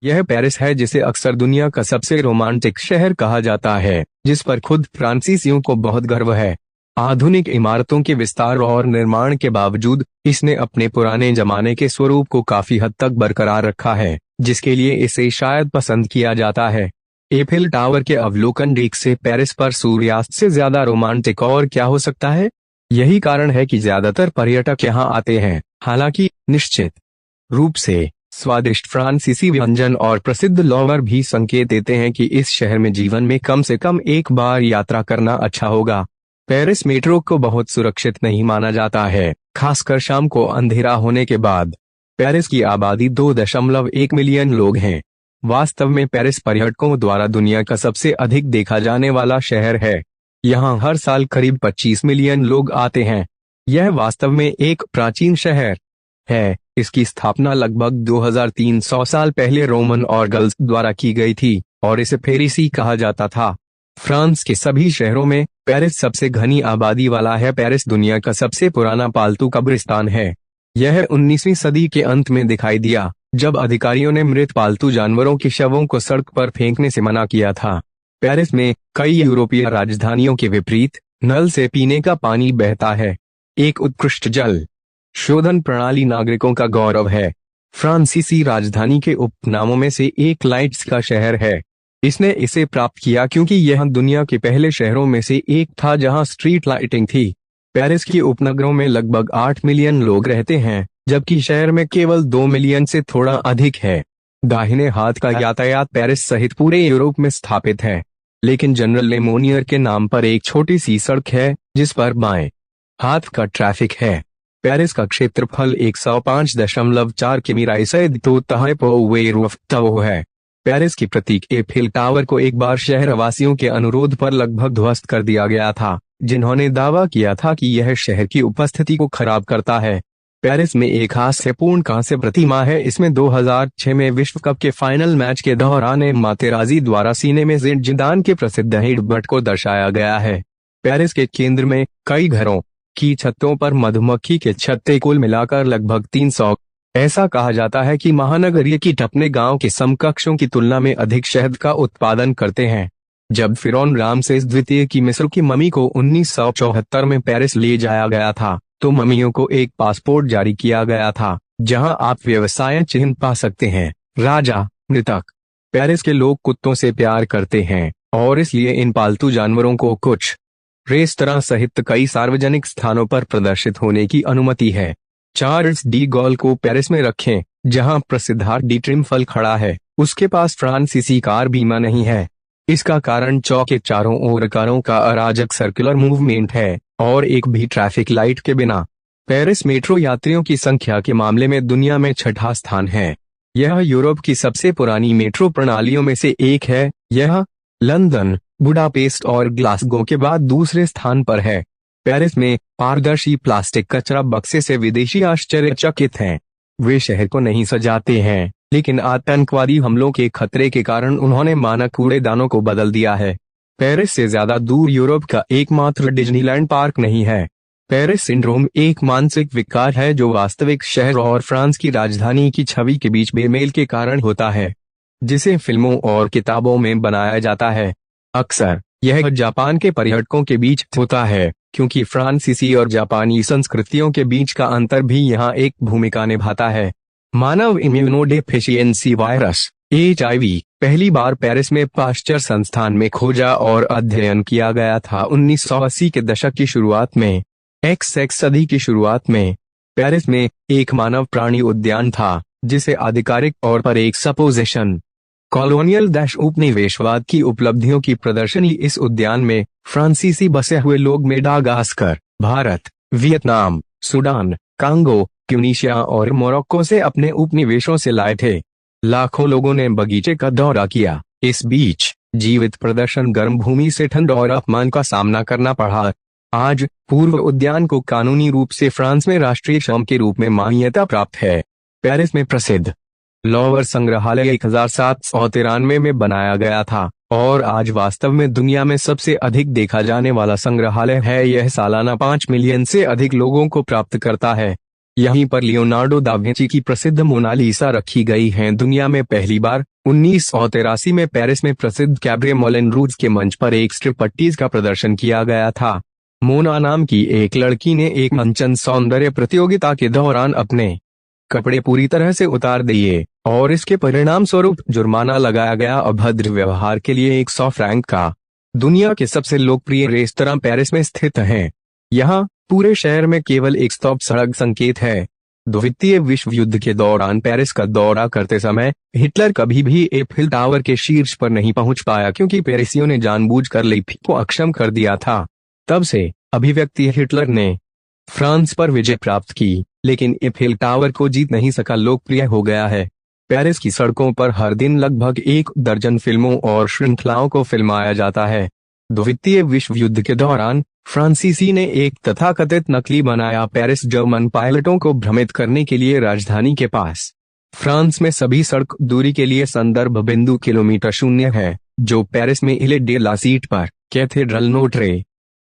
यह पेरिस है जिसे अक्सर दुनिया का सबसे रोमांटिक शहर कहा जाता है, जिस पर खुद फ्रांसीसियों को बहुत गर्व है। आधुनिक इमारतों के विस्तार और निर्माण के बावजूद इसने अपने पुराने जमाने के स्वरूप को काफी हद तक बरकरार रखा है, जिसके लिए इसे शायद पसंद किया जाता है। एफिल टावर के अवलोकन डेक से पेरिस पर सूर्यास्त से ज्यादा रोमांटिक और क्या हो सकता है। यही कारण है कि ज्यादातर पर्यटक यहाँ आते हैं। हालांकि निश्चित रूप से स्वादिष्ट फ्रांसीसी व्यंजन और प्रसिद्ध लोवर भी संकेत देते हैं कि इस शहर में जीवन में कम से कम एक बार यात्रा करना अच्छा होगा। पेरिस मेट्रो को बहुत सुरक्षित नहीं माना जाता है, खासकर शाम को अंधेरा होने के बाद। पेरिस की आबादी 2.1 मिलियन लोग हैं। वास्तव में पेरिस पर्यटकों द्वारा दुनिया का सबसे अधिक देखा जाने वाला शहर है। यहाँ हर साल करीब 25 मिलियन लोग आते हैं। यह वास्तव में एक प्राचीन शहर है। इसकी स्थापना लगभग 2300 साल पहले रोमन और गल्स द्वारा की गई थी और इसे पेरिसी कहा जाता था। फ्रांस के सभी शहरों में पेरिस सबसे घनी आबादी वाला है। पेरिस दुनिया का सबसे पुराना पालतू कब्रिस्तान है। यह 19वीं सदी के अंत में दिखाई दिया, जब अधिकारियों ने मृत पालतू जानवरों के शवों को सड़क पर फेंकने से मना किया था। पेरिस में कई यूरोपीय राजधानियों के विपरीत नल से पीने का पानी बहता है। एक उत्कृष्ट जल शोधन प्रणाली नागरिकों का गौरव है। फ्रांसीसी राजधानी के उपनामों में से एक लाइट्स का शहर है। इसने इसे प्राप्त किया क्योंकि यह दुनिया के पहले शहरों में से एक था जहां स्ट्रीट लाइटिंग थी। पेरिस के उपनगरों में लगभग 8 मिलियन लोग रहते हैं, जबकि शहर में केवल 2 मिलियन से थोड़ा अधिक है। दाहिने हाथ का यातायात पेरिस सहित पूरे यूरोप में स्थापित है, लेकिन जनरल लेमोनियर के नाम पर एक छोटी सी सड़क है जिस पर बाएं हाथ का ट्रैफिक है। पेरिस का क्षेत्रफल 105.4 किमी है। पेरिस की प्रतीक एफिल टावर को एक बार शहरवासियों के अनुरोध पर लगभग ध्वस्त कर दिया गया था, जिन्होंने दावा किया था कि यह शहर की उपस्थिति को खराब करता है। पेरिस में एक हास्यपूर्ण कांस्य प्रतिमा है। इसमें 2006 में विश्व कप के फाइनल मैच के दौरान मातेराजी द्वारा सीने में जिदान के प्रसिद्ध हेडबट को दर्शाया गया है। पेरिस के केंद्र में कई घरों की छतों पर मधुमक्खी के छत्ते कुल मिलाकर लगभग 300। ऐसा कहा जाता है कि महानगरीय कीट अपने गांव के समकक्षों की तुलना में अधिक शहद का उत्पादन करते हैं। जब फिरौन रामसेस द्वितीय की मिस्र की मम्मी को 1974 में पेरिस ले जाया गया था, तो मम्मियों को एक पासपोर्ट जारी किया गया था जहां आप व्यवसाय चिन्ह पा सकते हैं। राजा, मृतक। पेरिस के लोग कुत्तों से प्यार करते हैं और इसलिए इन पालतू जानवरों को कुछ रेस्तरां सहित कई सार्वजनिक स्थानों पर प्रदर्शित होने की अनुमति है। चार्ल्स डी गॉल को पेरिस में रखें, जहां प्रसिद्ध आर्क डी ट्रिम्फल खड़ा है। उसके पास फ्रांसीसी कार बीमा नहीं है। इसका कारण चौक के चारों ओर कारों का अराजक सर्कुलर मूवमेंट है और एक भी ट्रैफिक लाइट के बिना। पेरिस मेट्रो यात्रियों की संख्या के मामले में दुनिया में छठा स्थान है। यह यूरोप की सबसे पुरानी मेट्रो प्रणालियों में से एक है। यह लंदन, बुडापेस्ट और ग्लासगो के बाद दूसरे स्थान पर है। पेरिस में पारदर्शी प्लास्टिक कचरा बक्से से विदेशी आश्चर्यचकित हैं। वे शहर को नहीं सजाते हैं, लेकिन आतंकवादी हमलों के खतरे के कारण उन्होंने मानक कूड़ेदानों को बदल दिया है। पेरिस से ज्यादा दूर यूरोप का एकमात्र डिज्नीलैंड पार्क नहीं है। पेरिस सिंड्रोम एक मानसिक विकार है जो वास्तविक शहर और फ्रांस की राजधानी की छवि के बीच बेमेल के कारण होता है, जिसे फिल्मों और किताबों में बनाया जाता है। अक्सर यह जापान के पर्यटकों के बीच होता है, क्योंकि फ्रांसीसी और जापानी संस्कृतियों के बीच का अंतर भी यहाँ एक भूमिका निभाता है। मानव इम्यूनोडेफिशिएंसी वायरस HIV पहली बार पेरिस में पाश्चर संस्थान में खोजा और अध्ययन किया गया था 1980 के दशक की शुरुआत में। XX सदी की शुरुआत में पेरिस में एक मानव प्राणी उद्यान था, जिसे आधिकारिक तौर पर एक सपोजिशन कॉलोनियल उपनिवेशवाद की उपलब्धियों की प्रदर्शनी इस उद्यान में फ्रांसीसी बसे हुए लोग Madagascar, Bharat, Vietnam, Sudan, Congo, Tunisia और मोरक्को से अपने उपनिवेशों से लाए थे। लाखों लोगों ने बगीचे का दौरा किया। इस बीच जीवित प्रदर्शन गर्म भूमि से ठंड और अपमान का सामना करना पड़ा। आज पूर्व उद्यान को कानूनी रूप से फ्रांस में राष्ट्रीय श्रम के रूप में मान्यता प्राप्त है। पेरिस में प्रसिद्ध लोवर संग्रहालय 1793 में बनाया गया था और आज वास्तव में दुनिया में सबसे अधिक देखा जाने वाला संग्रहालय है। यह सालाना 5 मिलियन से अधिक लोगों को प्राप्त करता है। यहीं पर लियोनार्डो दा विंची की प्रसिद्ध मोनालिसा रखी गई है। दुनिया में पहली बार 1983 में पेरिस में प्रसिद्ध कैबरे मोलन रूज के मंच पर एक स्ट्रिपटीज का प्रदर्शन किया गया था। मोना नाम की एक लड़की ने एक मंचन सौंदर्य प्रतियोगिता के दौरान अपने कपड़े पूरी तरह से उतार दिए और इसके परिणाम स्वरूप जुर्माना लगाया गया। अभद्र व्यवहार के लिए 100 फ्रैंक का। दुनिया के सबसे लोकप्रिय रेस्तरां पेरिस में स्थित हैं। यहाँ पूरे शहर में केवल एक स्टॉप सड़क संकेत है। द्वितीय विश्व युद्ध के दौरान पेरिस का दौरा करते समय हिटलर कभी भी एफिल टावर के शीर्ष पर नहीं पहुंच पाया, क्योंकि पेरिसियों ने जानबूझकर लीफी को अक्षम कर दिया था। तब से अभिव्यक्ति हिटलर ने फ्रांस पर विजय प्राप्त की, लेकिन एफिल टावर को जीत नहीं सका, लोकप्रिय हो गया है। पेरिस की सड़कों पर हर दिन लगभग 1 दर्जन फिल्मों और श्रृंखलाओं को फिल्माया जाता है। द्वितीय विश्व युद्ध के दौरान फ्रांसीसी ने एक तथाकथित नकली बनाया पेरिस जर्मन पायलटों को भ्रमित करने के लिए राजधानी के पास। फ्रांस में सभी सड़क दूरी के लिए संदर्भ बिंदु किलोमीटर 0 है, जो पेरिस में इले डे ला सीट पर कैथेड्रल नोट्रे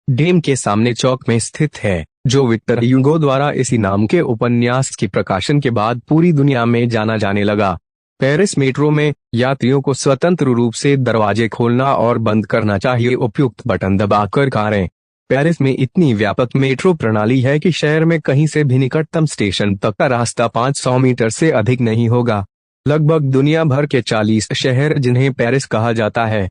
डेम के सामने चौक में स्थित है, जो विक्टर ह्यूगो द्वारा इसी नाम के उपन्यास के प्रकाशन के बाद पूरी दुनिया में जाना जाने लगा। पेरिस मेट्रो में यात्रियों को स्वतंत्र रूप से दरवाजे खोलना और बंद करना चाहिए। उपयुक्त बटन दबाकर कारें। पेरिस में इतनी व्यापक मेट्रो प्रणाली है कि शहर में कहीं से भी निकटतम स्टेशन तक का रास्ता 500 मीटर से अधिक नहीं होगा। लगभग दुनिया भर के 40 शहर जिन्हें पेरिस कहा जाता है,